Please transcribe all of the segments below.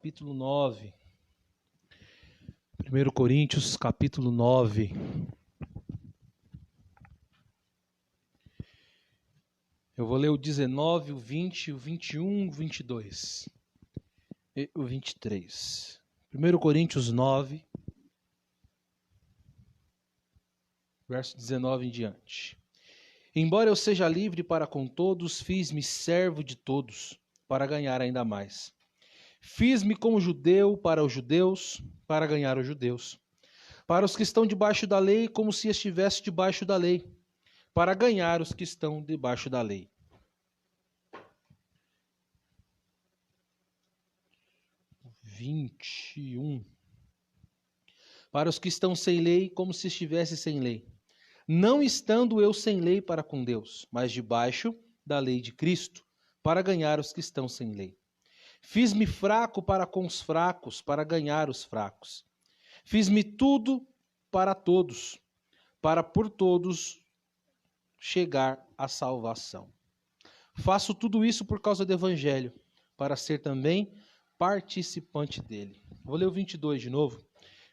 Capítulo 9. 1 Coríntios, capítulo 9. Eu vou ler o 19, o 20, o 21, o 22 e o 23. 1 Coríntios 9, verso 19 em diante. Embora eu seja livre para com todos, fiz-me servo de todos, para ganhar ainda mais. Fiz-me como judeu para os judeus, para ganhar os judeus. Para os que estão debaixo da lei, como se estivesse debaixo da lei, para ganhar os que estão debaixo da lei. 21. Para os que estão sem lei, como se estivesse sem lei. Não estando eu sem lei para com Deus, mas debaixo da lei de Cristo, para ganhar os que estão sem lei. Fiz-me fraco para com os fracos, para ganhar os fracos. Fiz-me tudo para todos, para por todos chegar à salvação. Faço tudo isso por causa do Evangelho, para ser também participante dele. Vou ler o 22 de novo.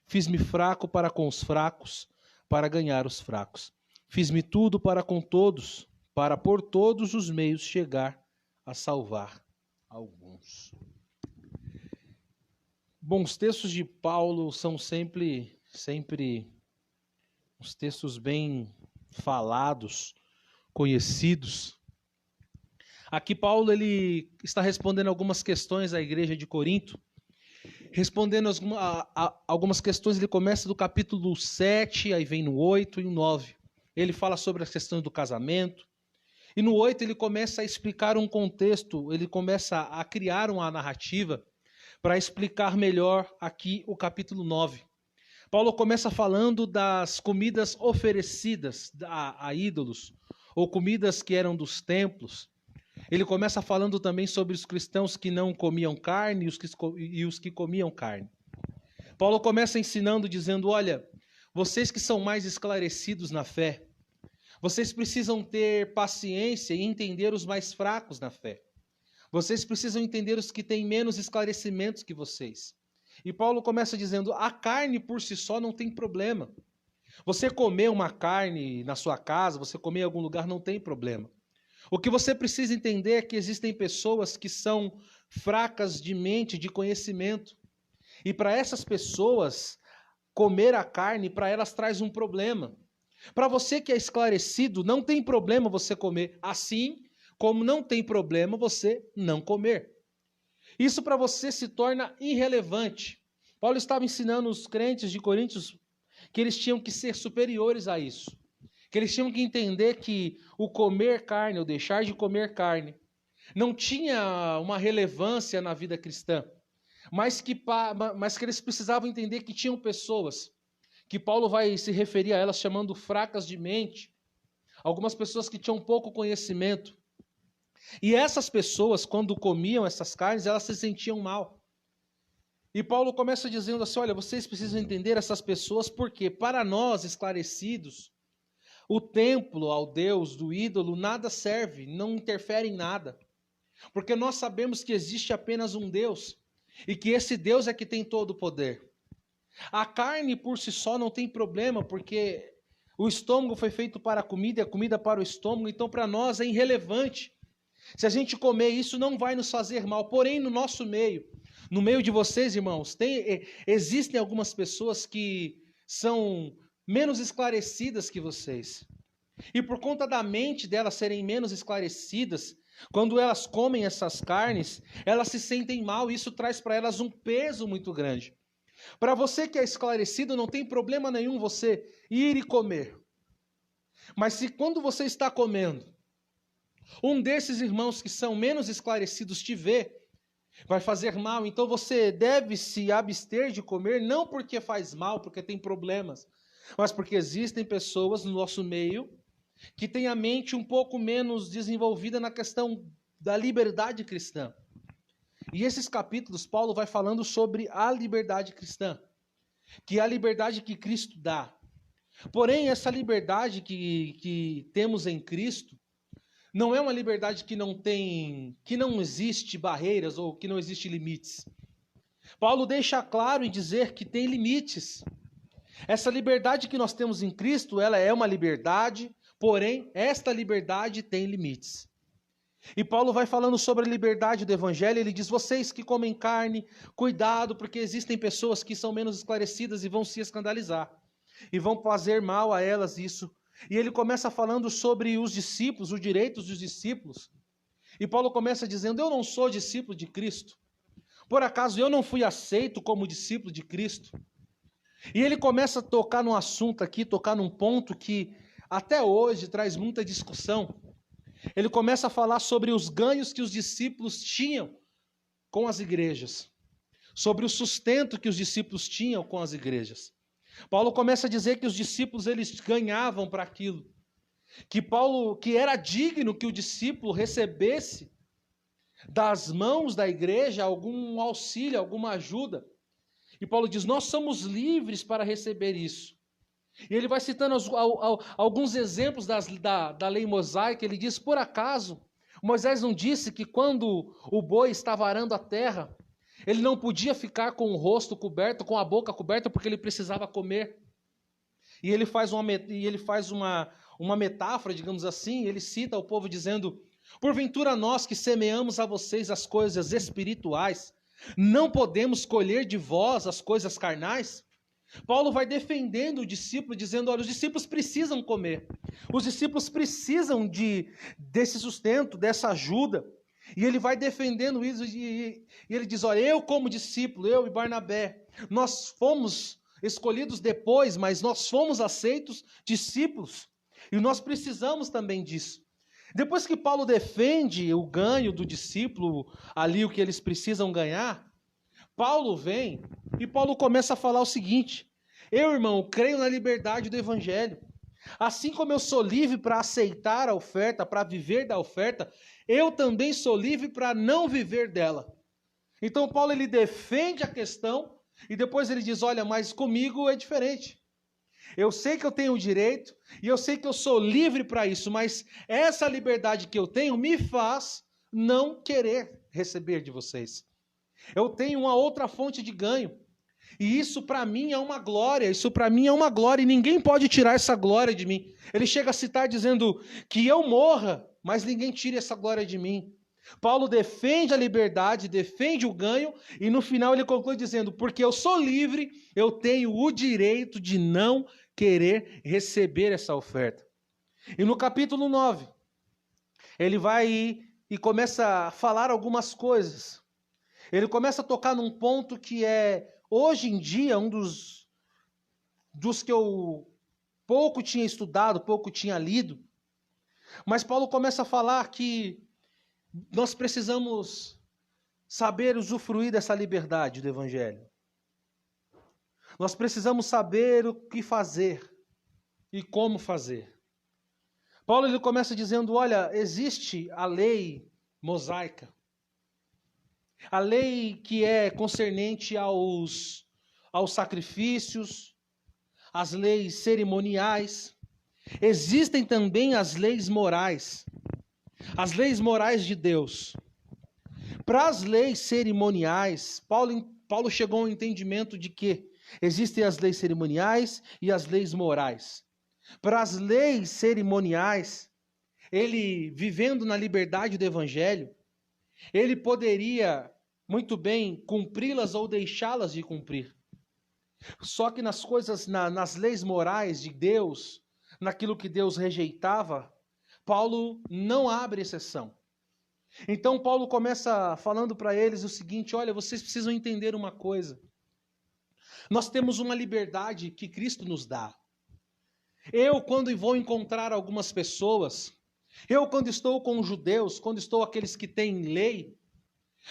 Fiz-me fraco para com os fracos, para ganhar os fracos. Fiz-me tudo para com todos, para por todos os meios chegar a salvar alguns. Bom, os textos de Paulo são sempre uns textos bem falados, conhecidos. Aqui Paulo ele está respondendo algumas questões à igreja de Corinto. Respondendo algumas questões, ele começa do capítulo 7, aí vem no 8 e no 9. Ele fala sobre as questões do casamento. E no 8 ele começa a explicar um contexto, ele começa a criar uma narrativa para explicar melhor aqui o capítulo 9. Paulo começa falando das comidas oferecidas a ídolos, ou comidas que eram dos templos. Ele começa falando também sobre os cristãos que não comiam carne e os que comiam carne. Paulo começa ensinando, dizendo, olha, vocês que são mais esclarecidos na fé, vocês precisam ter paciência e entender os mais fracos na fé. Vocês precisam entender os que têm menos esclarecimentos que vocês. E Paulo começa dizendo, a carne por si só não tem problema. Você comer uma carne na sua casa, você comer em algum lugar, não tem problema. O que você precisa entender é que existem pessoas que são fracas de mente, de conhecimento. E para essas pessoas, comer a carne, para elas traz um problema. Para você que é esclarecido, não tem problema você comer, assim como não tem problema você não comer. Isso para você se torna irrelevante. Paulo estava ensinando os crentes de Coríntios que eles tinham que ser superiores a isso. Que eles tinham que entender que o comer carne, ou deixar de comer carne, não tinha uma relevância na vida cristã, mas que eles precisavam entender que tinham pessoas, que Paulo vai se referir a elas chamando fracas de mente, algumas pessoas que tinham pouco conhecimento. E essas pessoas, quando comiam essas carnes, elas se sentiam mal. E Paulo começa dizendo assim, olha, vocês precisam entender essas pessoas, porque para nós, esclarecidos, o templo ao Deus do ídolo nada serve, não interfere em nada. Porque nós sabemos que existe apenas um Deus e que esse Deus é que tem todo o poder. A carne por si só não tem problema, porque o estômago foi feito para a comida e a comida para o estômago, então para nós é irrelevante. Se a gente comer isso não vai nos fazer mal, porém no nosso meio, no meio de vocês, irmãos, existem algumas pessoas que são menos esclarecidas que vocês. E por conta da mente delas serem menos esclarecidas, quando elas comem essas carnes, elas se sentem mal e isso traz para elas um peso muito grande. Para você que é esclarecido, não tem problema nenhum você ir e comer. Mas se quando você está comendo, um desses irmãos que são menos esclarecidos te vê, vai fazer mal, então você deve se abster de comer, não porque faz mal, porque tem problemas, mas porque existem pessoas no nosso meio que têm a mente um pouco menos desenvolvida na questão da liberdade cristã. E esses capítulos, Paulo vai falando sobre a liberdade cristã, que é a liberdade que Cristo dá. Porém, essa liberdade que temos em Cristo, não é uma liberdade que não existe barreiras ou que não existe limites. Paulo deixa claro em dizer que tem limites. Essa liberdade que nós temos em Cristo, ela é uma liberdade, porém, esta liberdade tem limites. E Paulo vai falando sobre a liberdade do evangelho, ele diz, vocês que comem carne, cuidado, porque existem pessoas que são menos esclarecidas e vão se escandalizar. E vão fazer mal a elas isso. E ele começa falando sobre os discípulos, os direitos dos discípulos. E Paulo começa dizendo, eu não sou discípulo de Cristo. Por acaso eu não fui aceito como discípulo de Cristo? E ele começa a tocar num assunto aqui, tocar num ponto que até hoje traz muita discussão. Ele começa a falar sobre os ganhos que os discípulos tinham com as igrejas, sobre o sustento que os discípulos tinham com as igrejas. Paulo começa a dizer que os discípulos eles ganhavam para aquilo, que era digno que o discípulo recebesse das mãos da igreja algum auxílio, alguma ajuda. E Paulo diz, nós somos livres para receber isso. E ele vai citando alguns exemplos da lei mosaica. Ele diz, por acaso, Moisés não disse que quando o boi estava arando a terra, ele não podia ficar com o rosto coberto, com a boca coberta, porque ele precisava comer. E ele faz uma metáfora, digamos assim, ele cita o povo dizendo, porventura nós que semeamos a vocês as coisas espirituais, não podemos colher de vós as coisas carnais? Paulo vai defendendo o discípulo, dizendo, olha, os discípulos precisam comer, os discípulos precisam desse sustento, dessa ajuda, e ele vai defendendo isso, e ele diz, olha, eu como discípulo, eu e Barnabé, nós fomos escolhidos depois, mas nós fomos aceitos discípulos, e nós precisamos também disso. Depois que Paulo defende o ganho do discípulo, ali o que eles precisam ganhar, Paulo vem e Paulo começa a falar o seguinte, eu, irmão, creio na liberdade do evangelho. Assim como eu sou livre para aceitar a oferta, para viver da oferta, eu também sou livre para não viver dela. Então Paulo ele defende a questão e depois ele diz, olha, mas comigo é diferente. Eu sei que eu tenho o direito e eu sei que eu sou livre para isso, mas essa liberdade que eu tenho me faz não querer receber de vocês. Eu tenho uma outra fonte de ganho. E isso para mim é uma glória, e ninguém pode tirar essa glória de mim. Ele chega a citar dizendo que eu morra, mas ninguém tira essa glória de mim. Paulo defende a liberdade, defende o ganho, e no final ele conclui dizendo, porque eu sou livre, eu tenho o direito de não querer receber essa oferta. E no capítulo 9, ele vai e começa a falar algumas coisas. Ele começa a tocar num ponto que é, hoje em dia, um dos que eu pouco tinha estudado, pouco tinha lido. Mas Paulo começa a falar que nós precisamos saber usufruir dessa liberdade do evangelho. Nós precisamos saber o que fazer e como fazer. Paulo ele começa dizendo, olha, existe a lei mosaica. A lei que é concernente aos sacrifícios, as leis cerimoniais. Existem também as leis morais de Deus. Para as leis cerimoniais, Paulo chegou ao entendimento de que existem as leis cerimoniais e as leis morais. Para as leis cerimoniais, ele, vivendo na liberdade do evangelho, ele poderia muito bem cumpri-las ou deixá-las de cumprir. Só que nas coisas, nas leis morais de Deus, naquilo que Deus rejeitava, Paulo não abre exceção. Então Paulo começa falando para eles o seguinte, olha, vocês precisam entender uma coisa. Nós temos uma liberdade que Cristo nos dá. Eu, quando vou encontrar algumas pessoas, eu, quando estou com os judeus, quando estou com aqueles que têm lei,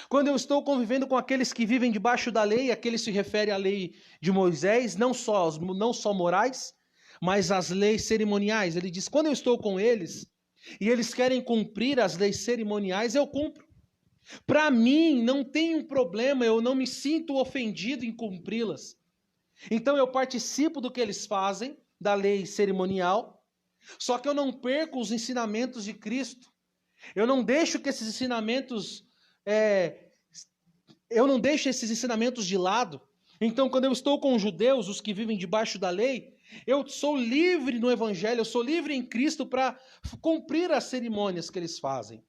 quando eu estou convivendo com aqueles que vivem debaixo da lei, aquele se refere à lei de Moisés, não só morais, mas as leis cerimoniais. Ele diz, quando eu estou com eles, e eles querem cumprir as leis cerimoniais, eu cumpro. Para mim, não tem um problema, eu não me sinto ofendido em cumpri-las. Então eu participo do que eles fazem, da lei cerimonial, só que eu não perco os ensinamentos de Cristo. Eu não deixo que esses ensinamentos eu não deixo esses ensinamentos de lado. Então, quando eu estou com os judeus, os que vivem debaixo da lei, eu sou livre no Evangelho, eu sou livre em Cristo para cumprir as cerimônias que eles fazem.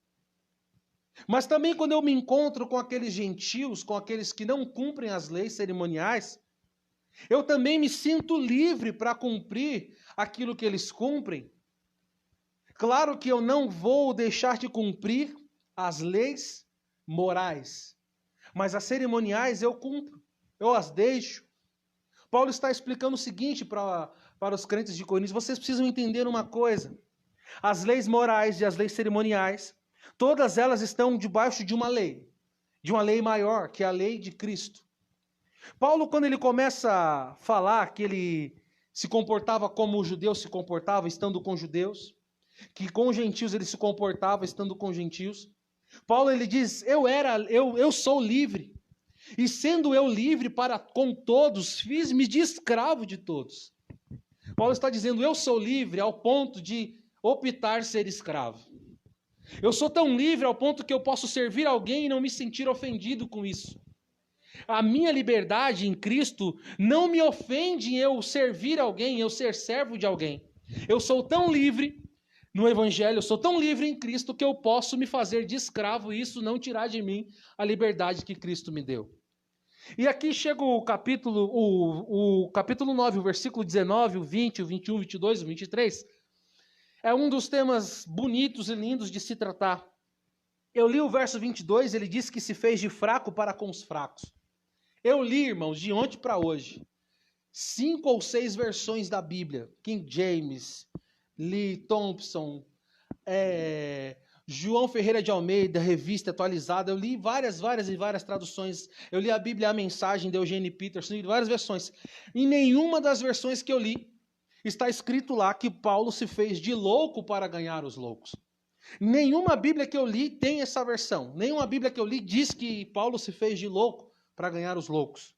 Mas também quando eu me encontro com aqueles gentios, com aqueles que não cumprem as leis cerimoniais, eu também me sinto livre para cumprir aquilo que eles cumprem. Claro que eu não vou deixar de cumprir as leis morais, mas as cerimoniais eu cumpro, eu as deixo. Paulo está explicando o seguinte para os crentes de Corinto: vocês precisam entender uma coisa. As leis morais e as leis cerimoniais, todas elas estão debaixo de uma lei maior, que é a lei de Cristo. Paulo, quando ele começa a falar que ele se comportava como os judeus se comportavam, estando com judeus, que com os gentios ele se comportava, estando com gentios, Paulo ele diz: eu sou livre, e sendo eu livre para com todos, fiz-me de escravo de todos. Paulo está dizendo: eu sou livre ao ponto de optar ser escravo. Eu sou tão livre ao ponto que eu posso servir alguém e não me sentir ofendido com isso. A minha liberdade em Cristo não me ofende em eu servir alguém, eu ser servo de alguém. Eu sou tão livre no Evangelho, eu sou tão livre em Cristo que eu posso me fazer de escravo e isso não tirar de mim a liberdade que Cristo me deu. E aqui chega o capítulo 9, o versículo 19, o 20, o 21, o 22, o 23. É um dos temas bonitos e lindos de se tratar. Eu li o verso 22, ele diz que se fez de fraco para com os fracos. Eu li, irmãos, de ontem para hoje, 5 ou 6 versões da Bíblia. King James, Lee Thompson, João Ferreira de Almeida, Revista Atualizada. Eu li várias traduções. Eu li a Bíblia, a Mensagem de Eugene Peterson, várias versões. Em nenhuma das versões que eu li está escrito lá que Paulo se fez de louco para ganhar os loucos. Nenhuma Bíblia que eu li tem essa versão. Nenhuma Bíblia que eu li diz que Paulo se fez de louco para ganhar os loucos.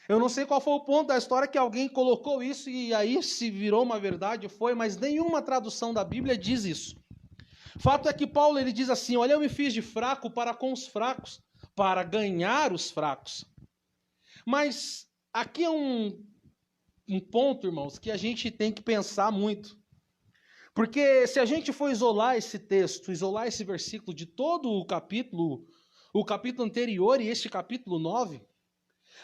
Eu não sei qual foi o ponto da história que alguém colocou isso e aí se virou uma verdade, mas nenhuma tradução da Bíblia diz isso. Fato é que Paulo ele diz assim: olha, eu me fiz de fraco para com os fracos, para ganhar os fracos. Mas aqui é um ponto, irmãos, que a gente tem que pensar muito. Porque se a gente for isolar esse texto, isolar esse versículo de todo o capítulo anterior e este capítulo 9,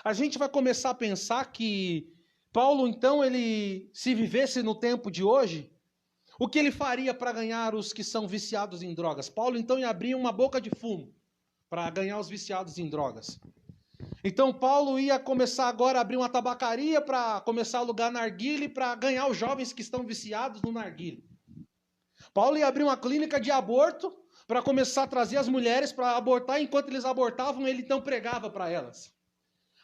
a gente vai começar a pensar que Paulo, então, ele, se vivesse no tempo de hoje, o que ele faria para ganhar os que são viciados em drogas? Paulo, então, ia abrir uma boca de fumo para ganhar os viciados em drogas. Então, Paulo ia começar agora a abrir uma tabacaria para começar a alugar narguile para ganhar os jovens que estão viciados no narguile. Paulo ia abrir uma clínica de aborto para começar a trazer as mulheres para abortar, enquanto eles abortavam, ele então pregava para elas.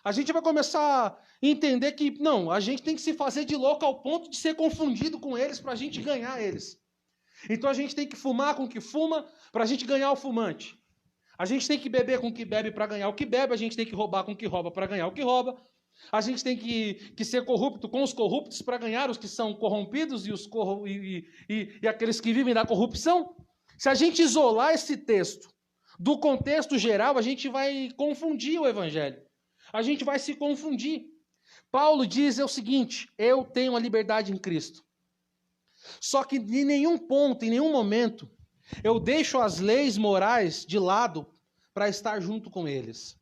A gente vai começar a entender que, não, a gente tem que se fazer de louco ao ponto de ser confundido com eles para a gente ganhar eles. Então a gente tem que fumar com o que fuma para a gente ganhar o fumante. A gente tem que beber com o que bebe para ganhar o que bebe, a gente tem que roubar com o que rouba para ganhar o que rouba. A gente tem que ser corrupto com os corruptos para ganhar os que são corrompidos e aqueles que vivem da corrupção. Se a gente isolar esse texto do contexto geral, a gente vai confundir o Evangelho. A gente vai se confundir. Paulo diz o seguinte: eu tenho a liberdade em Cristo. Só que em nenhum ponto, em nenhum momento, eu deixo as leis morais de lado para estar junto com eles.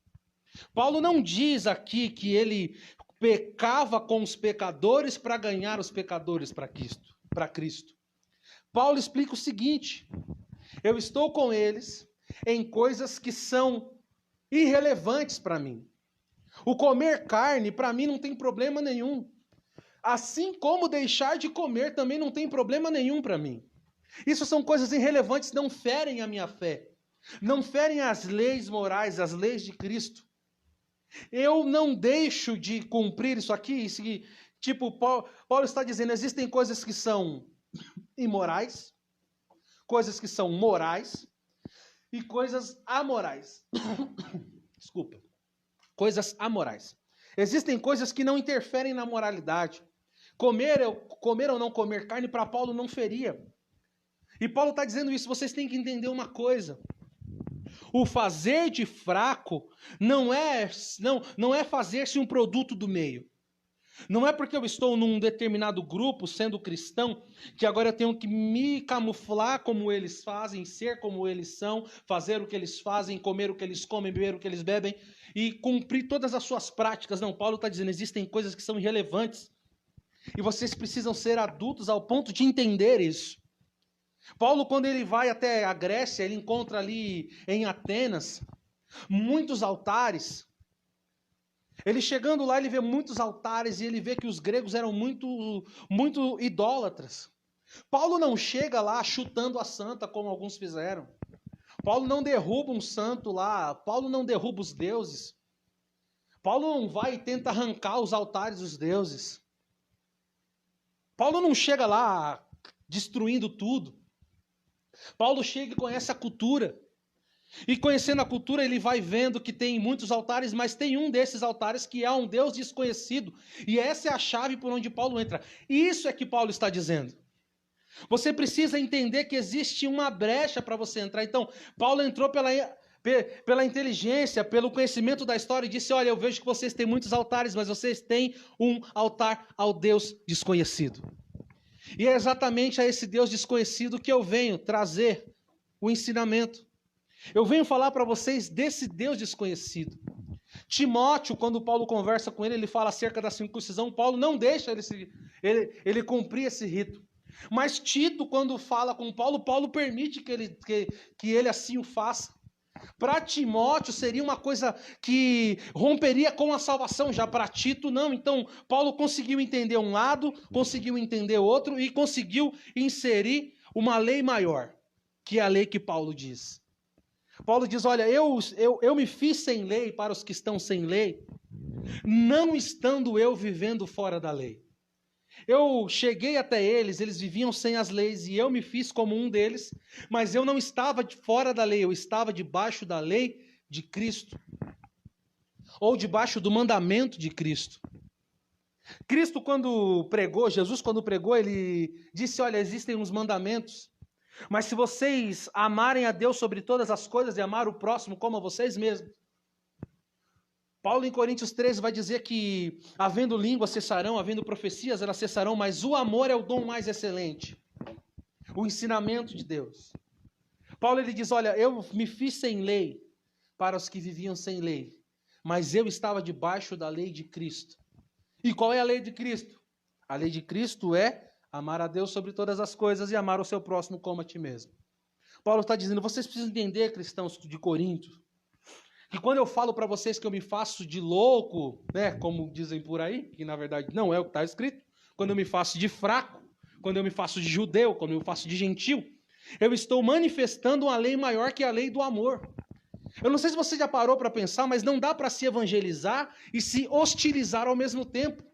Paulo não diz aqui que ele pecava com os pecadores para ganhar os pecadores para Cristo. Paulo explica o seguinte: eu estou com eles em coisas que são irrelevantes para mim. O comer carne, para mim, não tem problema nenhum. Assim como deixar de comer também não tem problema nenhum para mim. Isso são coisas irrelevantes, não ferem a minha fé. Não ferem as leis morais, as leis de Cristo. Eu não deixo de cumprir isso aqui. Tipo, Paulo está dizendo, existem coisas que são imorais, coisas que são morais e coisas amorais. Desculpa. Coisas amorais. Existem coisas que não interferem na moralidade. Comer ou não comer carne, para Paulo não feria. E Paulo está dizendo isso, vocês têm que entender uma coisa. O fazer de fraco não é fazer-se um produto do meio. Não é porque eu estou num determinado grupo, sendo cristão, que agora eu tenho que me camuflar como eles fazem, ser como eles são, fazer o que eles fazem, comer o que eles comem, beber o que eles bebem e cumprir todas as suas práticas. Não, Paulo está dizendo, existem coisas que são irrelevantes e vocês precisam ser adultos ao ponto de entender isso. Paulo, quando ele vai até a Grécia, ele encontra ali em Atenas muitos altares. Ele chegando lá, ele vê muitos altares e ele vê que os gregos eram muito idólatras. Paulo não chega lá chutando a santa como alguns fizeram. Paulo não derruba um santo lá. Paulo não derruba os deuses. Paulo não vai e tenta arrancar os altares dos deuses. Paulo não chega lá destruindo tudo. Paulo chega e conhece a cultura. E conhecendo a cultura, ele vai vendo que tem muitos altares, mas tem um desses altares que é um Deus desconhecido. E essa é a chave por onde Paulo entra. Isso é que Paulo está dizendo. Você precisa entender que existe uma brecha para você entrar. Então, Paulo entrou pela inteligência, pelo conhecimento da história e disse, olha, eu vejo que vocês têm muitos altares, mas vocês têm um altar ao Deus desconhecido. E é exatamente a esse Deus desconhecido que eu venho trazer o ensinamento. Eu venho falar para vocês desse Deus desconhecido. Timóteo, quando Paulo conversa com ele, ele fala acerca da circuncisão. Paulo não deixa ele cumprir esse rito. Mas Tito, quando fala com Paulo, Paulo permite que ele assim o faça. Para Timóteo seria uma coisa que romperia com a salvação, já para Tito não. Então Paulo conseguiu entender um lado, conseguiu entender outro e conseguiu inserir uma lei maior, que é a lei que Paulo diz. Paulo diz, olha, eu me fiz sem lei para os que estão sem lei, não estando eu vivendo fora da lei. Eu cheguei até eles, eles viviam sem as leis e eu me fiz como um deles, mas eu não estava fora da lei, eu estava debaixo da lei de Cristo, ou debaixo do mandamento de Cristo. Cristo quando pregou, Jesus quando pregou, ele disse, olha, existem uns mandamentos, mas se vocês amarem a Deus sobre todas as coisas e amar o próximo como a vocês mesmos. Paulo em Coríntios 13 vai dizer que havendo línguas cessarão, havendo profecias elas cessarão, mas o amor é o dom mais excelente. O ensinamento de Deus. Paulo ele diz, olha, eu me fiz sem lei para os que viviam sem lei, mas eu estava debaixo da lei de Cristo. E qual é a lei de Cristo? A lei de Cristo é amar a Deus sobre todas as coisas e amar o seu próximo como a ti mesmo. Paulo está dizendo, vocês precisam entender, cristãos de Corinto, que quando eu falo para vocês que eu me faço de louco, né, como dizem por aí, que na verdade não é o que está escrito, quando eu me faço de fraco, quando eu me faço de judeu, quando eu me faço de gentil, eu estou manifestando uma lei maior que a lei do amor. Eu não sei se você já parou para pensar, mas não dá para se evangelizar e se hostilizar ao mesmo tempo.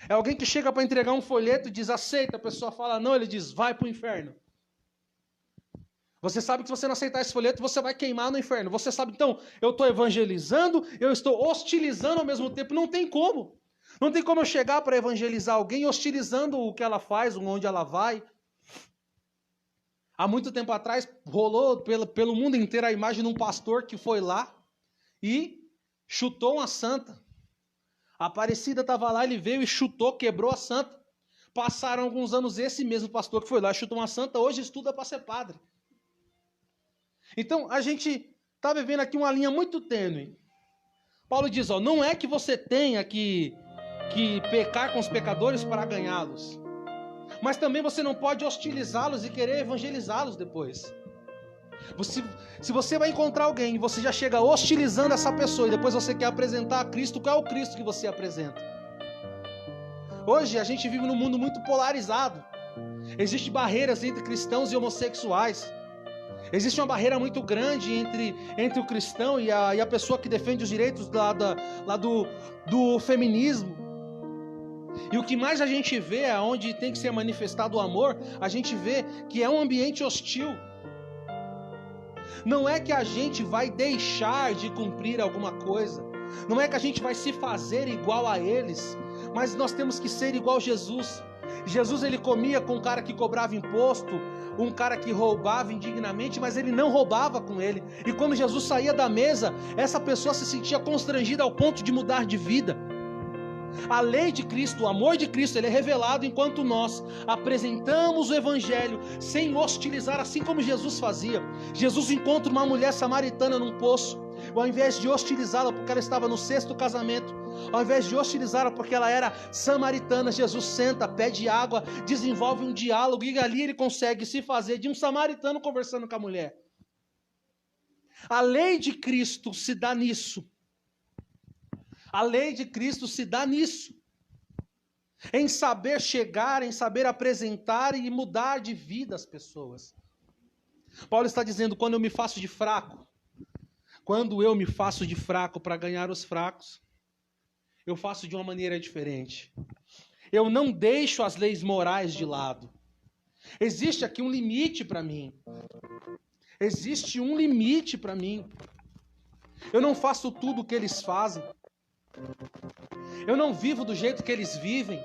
É alguém que chega para entregar um folheto e diz aceita, a pessoa fala não, ele diz vai para o inferno. Você sabe que se você não aceitar esse folheto, você vai queimar no inferno. Você sabe, então, eu estou evangelizando, eu estou hostilizando ao mesmo tempo. Não tem como. Não tem como eu chegar para evangelizar alguém hostilizando o que ela faz, onde ela vai. Há muito tempo atrás, rolou pelo mundo inteiro a imagem de um pastor que foi lá e chutou uma santa. A Aparecida estava lá, ele veio e chutou, quebrou a santa. Passaram alguns anos, esse mesmo pastor que foi lá chutou uma santa, hoje estuda para ser padre. Então, a gente está vivendo aqui uma linha muito tênue. Paulo diz, ó, não é que você tenha que pecar com os pecadores para ganhá-los, mas também você não pode hostilizá-los e querer evangelizá-los depois. Se você vai encontrar alguém e você já chega hostilizando essa pessoa e depois você quer apresentar a Cristo, qual é o Cristo que você apresenta? Hoje a gente vive num mundo muito polarizado. Existem barreiras entre cristãos e homossexuais. Existe uma barreira muito grande entre o cristão e a pessoa que defende os direitos lá do feminismo. E o que mais a gente vê, onde tem que ser manifestado o amor, a gente vê que é um ambiente hostil. Não é que a gente vai deixar de cumprir alguma coisa. Não é que a gente vai se fazer igual a eles. Mas nós temos que ser igual a Jesus. Jesus ele comia com um cara que cobrava imposto. um cara que roubava indignamente, mas ele não roubava com ele. E quando Jesus saía da mesa, essa pessoa se sentia constrangida ao ponto de mudar de vida. A lei de Cristo, o amor de Cristo, ele é revelado enquanto nós apresentamos o Evangelho sem hostilizar, assim como Jesus fazia. Jesus encontra uma mulher samaritana num poço. Ao invés de hostilizá-la porque ela estava no 6º casamento, ao invés de hostilizá-la porque ela era samaritana, Jesus senta, pede água, desenvolve um diálogo e ali ele consegue se fazer de um samaritano conversando com a mulher. A lei de Cristo se dá nisso. A lei de Cristo se dá nisso. Em saber chegar, em saber apresentar e mudar de vida as pessoas. Paulo está dizendo, quando eu me faço de fraco para ganhar os fracos, eu faço de uma maneira diferente. Eu não deixo as leis morais de lado. Existe aqui um limite para mim. Existe um limite para mim. Eu não faço tudo o que eles fazem. Eu não vivo do jeito que eles vivem.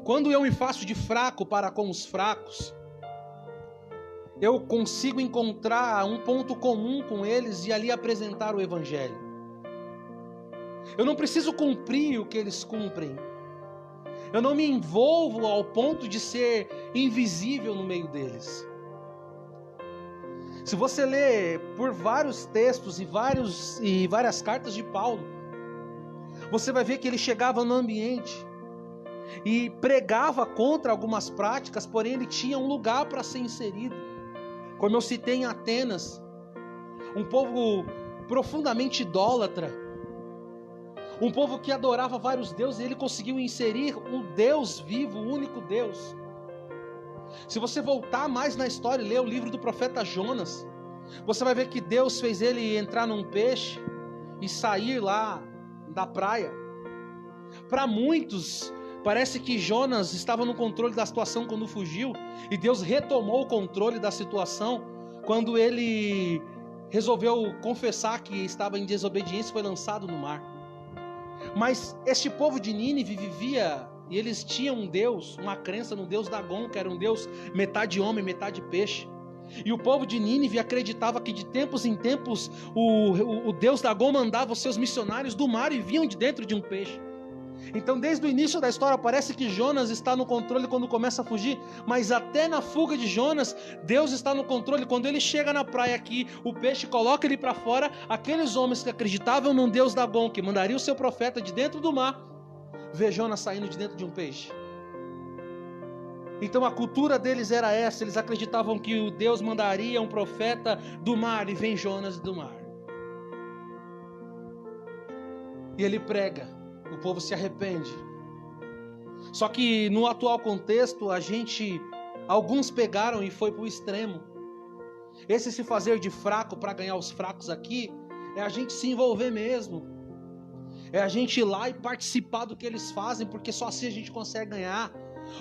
Quando eu me faço de fraco para com os fracos, eu consigo encontrar um ponto comum com eles e ali apresentar o Evangelho. Eu não preciso cumprir o que eles cumprem. Eu não me envolvo ao ponto de ser invisível no meio deles. Se você ler por vários textos e várias cartas de Paulo, você vai ver que ele chegava no ambiente e pregava contra algumas práticas, porém ele tinha um lugar para ser inserido. Como eu citei em Atenas, um povo profundamente idólatra, um povo que adorava vários deuses, e ele conseguiu inserir o Deus vivo, o único Deus. Se você voltar mais na história e ler o livro do profeta Jonas, você vai ver que Deus fez ele entrar num peixe e sair lá da praia. Para muitos, parece que Jonas estava no controle da situação quando fugiu, e Deus retomou o controle da situação quando ele resolveu confessar que estava em desobediência e foi lançado no mar. Mas este povo de Nínive vivia, e eles tinham um Deus, uma crença no Deus Dagon, que era um Deus metade homem, metade peixe. E o povo de Nínive acreditava que de tempos em tempos o Deus Dagon mandava os seus missionários do mar e vinham de dentro de um peixe. Então desde o início da história parece que Jonas está no controle quando começa a fugir, mas até na fuga de Jonas, Deus está no controle. Quando ele chega na praia aqui, o peixe coloca ele para fora, aqueles homens que acreditavam num Deus Dagon, que mandaria o seu profeta de dentro do mar, vê Jonas saindo de dentro de um peixe. Então a cultura deles era essa, eles acreditavam que o Deus mandaria um profeta do mar, e vem Jonas do mar. E ele prega, o povo se arrepende. Só que no atual contexto, alguns pegaram e foi para o extremo. Esse se fazer de fraco para ganhar os fracos aqui, é a gente se envolver mesmo. É a gente ir lá e participar do que eles fazem, porque só assim a gente consegue ganhar.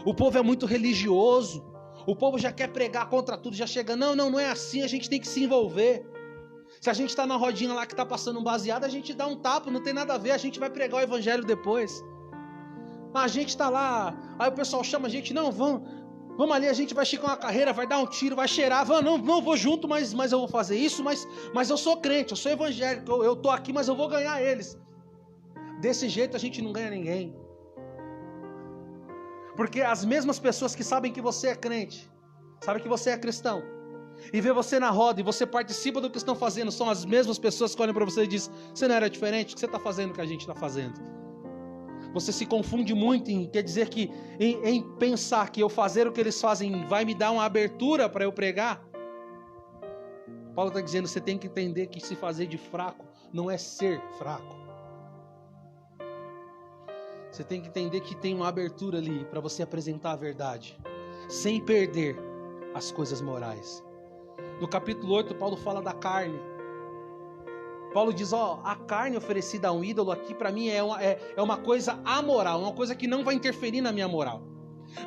O povo é muito religioso, o povo já quer pregar contra tudo, já chega, não é assim, a gente tem que se envolver. Se a gente está na rodinha lá que está passando um baseado, a gente dá um tapa, não tem nada a ver, a gente vai pregar o evangelho depois. A gente está lá, aí o pessoal chama a gente, não, vamos ali, a gente vai esticar uma carreira, vai dar um tiro, vai cheirar, não vou junto, mas eu vou fazer isso, mas eu sou crente, eu sou evangélico, eu estou aqui, mas eu vou ganhar eles. Desse jeito a gente não ganha ninguém. Porque as mesmas pessoas que sabem que você é crente, sabem que você é cristão, e vê você na roda e você participa do que estão fazendo, são as mesmas pessoas que olham para você e dizem, você não era diferente? O que você está fazendo que a gente está fazendo? Você se confunde muito quer dizer que em pensar que eu fazer o que eles fazem vai me dar uma abertura para eu pregar. Paulo está dizendo, você tem que entender que se fazer de fraco não é ser fraco. Você tem que entender que tem uma abertura ali para você apresentar a verdade, sem perder as coisas morais. No capítulo 8, Paulo fala da carne. Paulo diz, a carne oferecida a um ídolo aqui para mim é uma coisa amoral, uma coisa que não vai interferir na minha moral.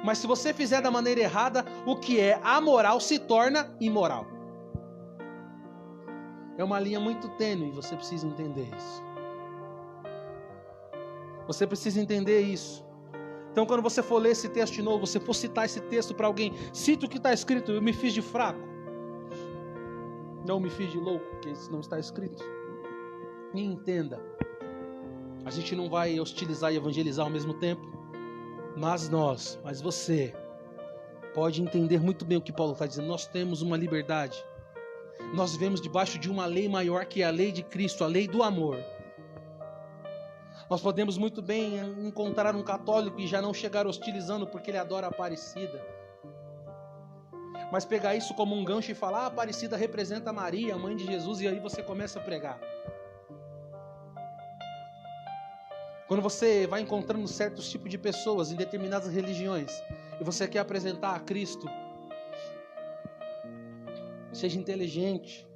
Mas se você fizer da maneira errada, o que é amoral se torna imoral. É uma linha muito tênue, você precisa entender isso. Você precisa entender isso. Então, quando você for ler esse texto de novo, você for citar esse texto para alguém, cita o que está escrito: eu me fiz de fraco, não me fiz de louco, porque isso não está escrito. E entenda, a gente não vai hostilizar e evangelizar ao mesmo tempo, mas você pode entender muito bem o que Paulo está dizendo. Nós temos uma liberdade, nós vivemos debaixo de uma lei maior, que é a lei de Cristo, a lei do amor. Nós podemos muito bem encontrar um católico e já não chegar hostilizando porque ele adora a Aparecida, mas pegar isso como um gancho e falar: a Aparecida representa Maria, a mãe de Jesus, e aí você começa a pregar. Quando você vai encontrando certos tipos de pessoas em determinadas religiões e você quer apresentar a Cristo, seja inteligente.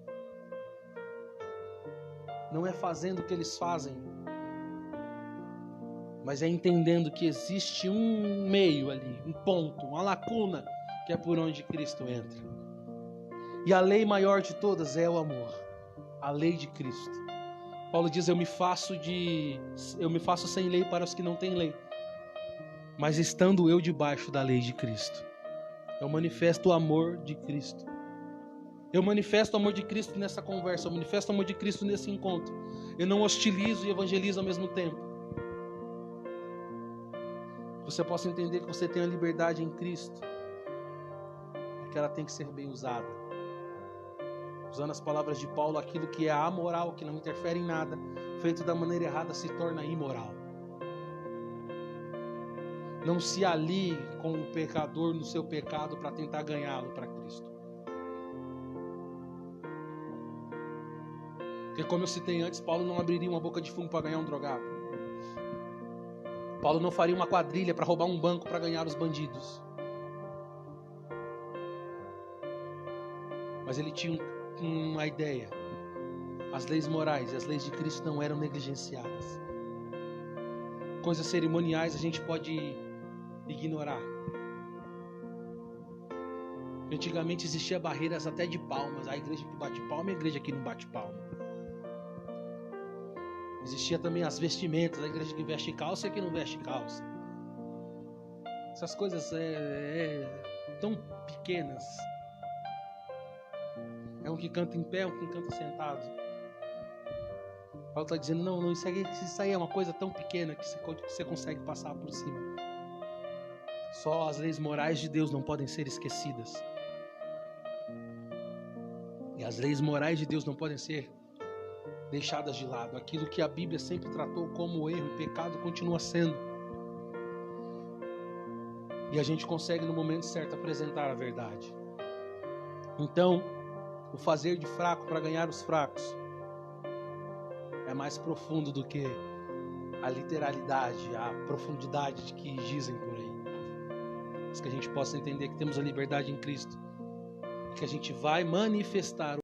Não é fazendo o que eles fazem, mas é entendendo que existe um meio ali, um ponto, uma lacuna, que é por onde Cristo entra. E a lei maior de todas é o amor, a lei de Cristo. Paulo diz: eu me faço sem lei para os que não têm lei, mas estando eu debaixo da lei de Cristo, eu manifesto o amor de Cristo. Eu manifesto o amor de Cristo nessa conversa, eu manifesto o amor de Cristo nesse encontro. Eu não hostilizo e evangelizo ao mesmo tempo. Você possa entender que você tem a liberdade em Cristo, e que ela tem que ser bem usada. Usando as palavras de Paulo, aquilo que é amoral, que não interfere em nada, feito da maneira errada, se torna imoral. Não se alie com o pecador no seu pecado para tentar ganhá-lo para Cristo. Porque, como eu citei antes, Paulo não abriria uma boca de fumo para ganhar um drogado. Paulo não faria uma quadrilha para roubar um banco para ganhar os bandidos. Mas ele tinha uma ideia: as leis morais e as leis de Cristo não eram negligenciadas. Coisas cerimoniais a gente pode ignorar. Antigamente existiam barreiras até de palmas. A igreja que bate palma e a igreja que não bate palma. Existia também as vestimentas, a igreja que veste calça e a que não veste calça. Essas coisas tão pequenas. É um que canta em pé, um que canta sentado. Paulo está dizendo: não, isso aí é uma coisa tão pequena que você consegue passar por cima. Só as leis morais de Deus não podem ser esquecidas. E as leis morais de Deus não podem ser deixadas de lado. Aquilo que a Bíblia sempre tratou como erro e pecado continua sendo. E a gente consegue no momento certo apresentar a verdade. Então, o fazer de fraco para ganhar os fracos é mais profundo do que a literalidade, a profundidade que dizem por aí. Mas que a gente possa entender que temos a liberdade em Cristo, que a gente vai manifestar